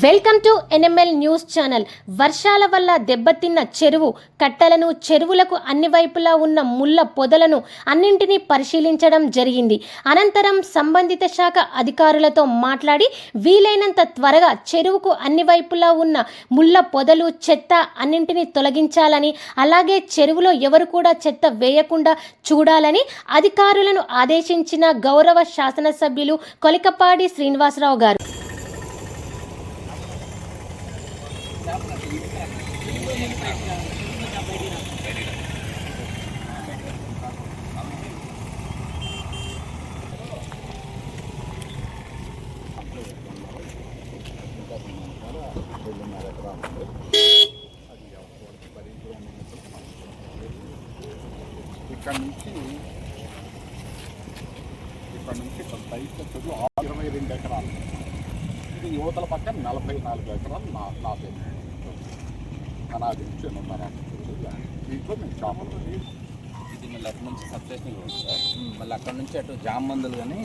Welcome to NML news channel. వర్షాల వల్ల దెబ్బతిన్న చెరువు కట్టలను, చెరువులకు అన్ని వైపులా ఉన్న ముళ్ళ పొదలను అన్నింటినీ పరిశీలించడం జరిగింది. అనంతరం సంబంధిత శాఖ అధికారులతో మాట్లాడి వీలైనంత త్వరగా చెరువుకు అన్ని వైపులా ఉన్న ముళ్ళ పొదలు, చెత్త అన్నింటినీ తొలగించాలని, అలాగే చెరువులో ఎవరు కూడా చెత్త వేయకుండా చూడాలని అధికారులను ఆదేశించిన గౌరవ శాసనసభ్యులు కొలికపాడి శ్రీనివాసరావు గారు. ఇక్కడ నుంచి బయట చెరువు 22 ఎకరాలు, ఇది యువతల పక్కన 44 ఎకరాలు నా పేరు అనాది నుంచి దీంట్లో మేము చేపలు. ఇది మళ్ళీ అటు నుంచి సబ్స్టేషన్ రోడ్ సార్, మళ్ళీ అక్కడ నుంచి అటు జామ్ మందులు కానీ